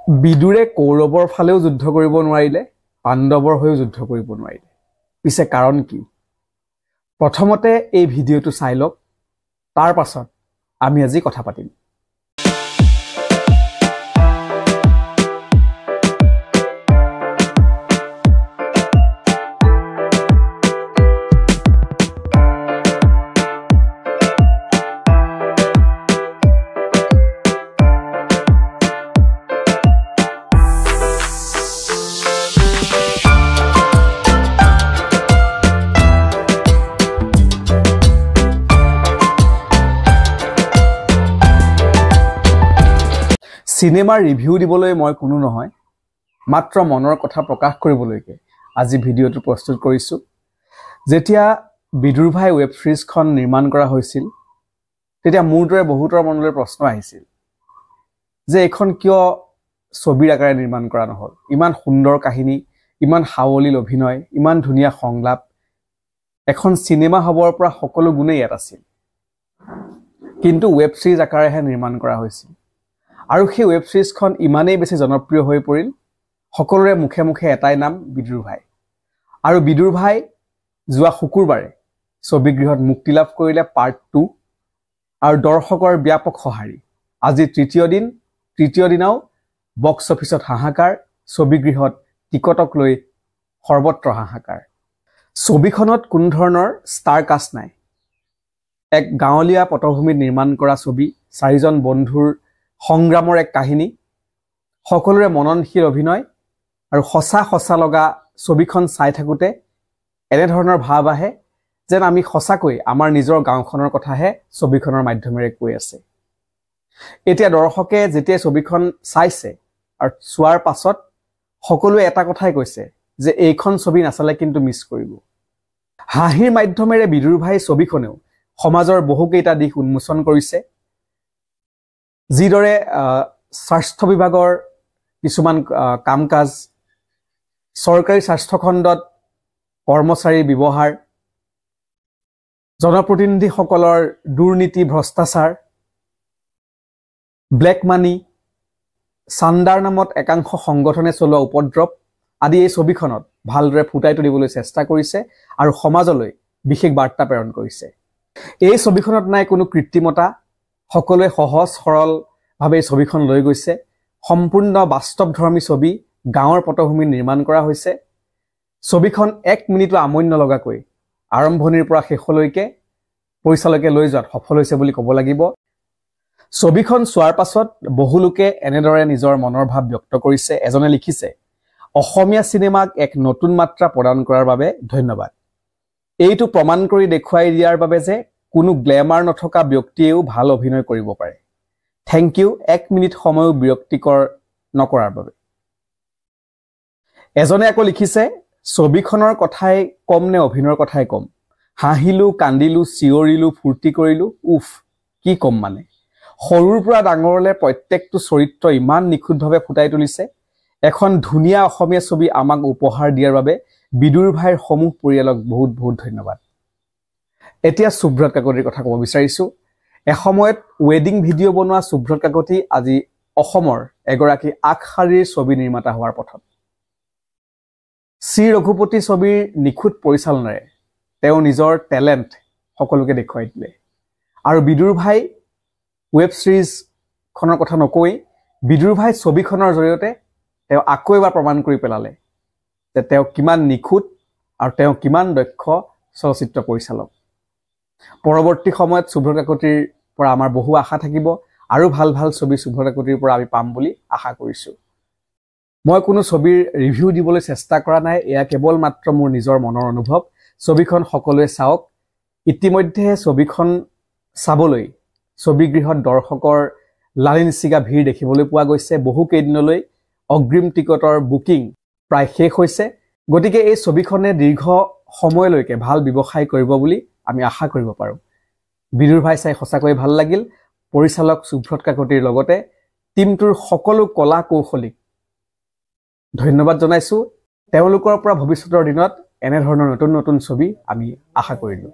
বিদুৰে কৌৰৱৰ ফালেও যুদ্ধ কৰিব নোৱাৰিলে, পাণ্ডৱৰ হৈও যুদ্ধ কৰিব নোৱাৰিলে। পিছে কাৰণ কি? প্ৰথমতে এই ভিডিঅ'টো চাই লওক, তাৰ পাছত আমি আজি কথা পাতিম। সিনেমাৰ ৰিভিউ দিবলৈ মই কোনো নহয়, মাত্ৰ মনৰ কথা প্ৰকাশ কৰিবলৈকে আজি ভিডিঅ'টো প্ৰস্তুত কৰিছোঁ। যেতিয়া বিদুৰ ভাই ৱেব সিৰিজখন নিৰ্মাণ কৰা হৈছিল, তেতিয়া মোৰ দৰে বহুতৰ মনলৈ প্ৰশ্ন আহিছিল যে এইখন কিয় ছবিৰ আকাৰে নিৰ্মাণ কৰা নহ'ল। ইমান সুন্দৰ কাহিনী, ইমান সাৱলীল অভিনয়, ইমান ধুনীয়া সংলাপ, এখন চিনেমা হ'বৰ পৰা সকলো গুণেই ইয়াত আছিল, কিন্তু ৱেব সিৰিজ আকাৰেহে নিৰ্মাণ কৰা হৈছিল। আৰু সেই ৱেব সিৰিজখন ইমানেই বেছি জনপ্ৰিয় হৈ পৰিল, সকলোৰে মুখে মুখে এটাই নাম, বিদুৰ ভাই। আৰু বিদুৰ ভাই যোৱা শুকুৰবাৰে ছবিগৃহত মুক্তি লাভ কৰিলে পাৰ্ট 2, আৰু দৰ্শকৰ ব্যাপক সঁহাৰি। আজি তৃতীয় দিনাও বক্স অফিচত হাহাকাৰ, ছবিগৃহত টিকটক লৈ সৰ্বত্ৰ হাহাকাৰ। ছবিখনত কোনো ধৰণৰ ষ্টাৰ কাষ্ট নাই। এক গাঁৱলীয়া পটভূমিত নিৰ্মাণ কৰা ছবি, 4জন বন্ধুৰ সংগ্ৰামৰ এক কাহিনী, সকলোৰে মননশীল অভিনয়, আৰু সঁচা লগা ছবিখন চাই থাকোঁতে এনেধৰণৰ ভাৱ আহে যেন আমি সঁচাকৈ আমাৰ নিজৰ গাঁওখনৰ কথাহে ছবিখনৰ মাধ্যমেৰে কৈ আছে। এতিয়া দৰ্শকে যেতিয়া ছবিখন চাইছে আৰু চোৱাৰ পাছত সকলোৱে এটা কথাই কৈছে যে এইখন ছবি নাচালে কিন্তু মিছ কৰিব। হাঁহিৰ মাধ্যমেৰে বিদুৰ ভাই ছবিখনেও সমাজৰ বহুকেইটা দিশ উন্মোচন কৰিছে। যিদৰে স্বাস্থ্য বিভাগৰ কিছুমান কাম কাজ, চৰকাৰী স্বাস্থ্যখণ্ডত কৰ্মচাৰীৰ ব্যৱহাৰ, জনপ্ৰতিনিধিসকলৰ দুৰ্নীতি, ভ্ৰষ্টাচাৰ, ব্লেক মানি, চান্দাৰ নামত একাংশ সংগঠনে চলোৱা উপদ্ৰৱ আদি এই ছবিখনত ভালদৰে ফুটাই তুলিবলৈ চেষ্টা কৰিছে আৰু সমাজলৈ বিশেষ বাৰ্তা প্ৰেৰণ কৰিছে। এই ছবিখনত নাই কোনো কৃত্ৰিমতা, সকলোৱে সহজ সৰলভাৱে এই ছবিখন লৈ গৈছে। সম্পূৰ্ণ বাস্তৱধৰ্মী ছবি গাঁৱৰ পটভূমিত নিৰ্মাণ কৰা হৈছে। ছবিখন 1 মিনিটো আমনি নলগাকৈ আৰম্ভণিৰ পৰা শেষলৈকে পইচালৈকে লৈ যোৱাত সফল হৈছে বুলি ক'ব লাগিব। ছবিখন চোৱাৰ পাছত বহু লোকে এনেদৰে নিজৰ মনৰ ভাৱ ব্যক্ত কৰিছে। এজনে লিখিছে, অসমীয়া চিনেমাক এক নতুন মাত্ৰা প্ৰদান কৰাৰ বাবে ধন্যবাদ। এইটো প্ৰমাণ কৰি দেখুৱাই দিয়াৰ বাবে যে কোনো গ্লেমাৰ নথকা ব্যক্তিয়েও ভাল অভিনয় কৰিব পাৰে। থেংক ইউ 1 মিনিট সময়ো বিৰক্তিকৰ নকৰাৰ বাবে। এজনে আকৌ লিখিছে, ছবিখনৰ কথাই কম নে অভিনয়ৰ কথাই কম? হাঁহিলো, কান্দিলো, চিঞৰিলো, ফূৰ্তি কৰিলো, উফ কি কম মানে। সৰুৰ পৰা ডাঙৰলৈ প্ৰত্যেকটো চৰিত্ৰ ইমান নিখুঁতভাৱে ফুটাই তুলিছে। এখন ধুনীয়া অসমীয়া ছবি আমাক উপহাৰ দিয়াৰ বাবে বিদুৰ ভাইৰ সমূহ পৰিয়ালক বহুত বহুত ধন্যবাদ। এতিয়া সুব্ৰত কাকতিৰ কথা ক'ব বিচাৰিছোঁ। এসময়ত ৱেডিং ভিডিঅ' বনোৱা সুব্ৰত কাকতি আজি অসমৰ এগৰাকী আগশাৰীৰ ছবি নিৰ্মাতা হোৱাৰ পথত। শ্ৰী ৰঘুপতি ছবিৰ নিখুঁত পৰিচালনাৰে তেওঁ নিজৰ টেলেণ্ট সকলোকে দেখুৱাই দিলে। আৰু বিদুৰ ভাই ৱেব সিৰিজখনৰ কথা নকৈ, বিদুৰ ভাই ছবিখনৰ জৰিয়তে তেওঁ আকৌ এবাৰ প্ৰমাণ কৰি পেলালে যে তেওঁ কিমান নিখুঁত আৰু তেওঁ কিমান দক্ষ চলচ্চিত্ৰ পৰিচালক। পৰৱৰ্তী সময়ত সুব্ৰত কাকতিৰ পৰা আমাৰ বহু আশা থাকিব, আৰু ভাল ভাল ছবি সুব্ৰত কাকতিৰ পৰা আমি পাম বুলি আশা কৰিছোঁ। মই কোনো ছবিৰ ৰিভিউ দিবলৈ চেষ্টা কৰা নাই, এয়া কেৱল মাত্ৰ মোৰ নিজৰ মনৰ অনুভৱ। ছবিখন সকলোৱে চাওক। ইতিমধ্যে ছবিখন চাবলৈ ছবিগৃহত দৰ্শকৰ লালিনিচিগা ভিৰ দেখিবলৈ পোৱা গৈছে। বহু কেইদিনলৈ অগ্ৰিম টিকটৰ বুকিং প্ৰায় শেষ হৈছে। গতিকে এই ছবিখনে দীৰ্ঘ সময়লৈকে ভাল ব্যৱসায় কৰিব বুলি আমি আশা কৰিব পাৰোঁ। বিদুৰ ভাই চাই সঁচাকৈ ভাল লাগিল। পৰিচালক সুব্ৰত কাকতিৰ লগতে টিমটোৰ সকলো কলা কৌশলীক ধন্যবাদ জনাইছোঁ। তেওঁলোকৰ পৰা ভৱিষ্যতৰ দিনত এনেধৰণৰ নতুন নতুন ছবি আমি আশা কৰিলোঁ।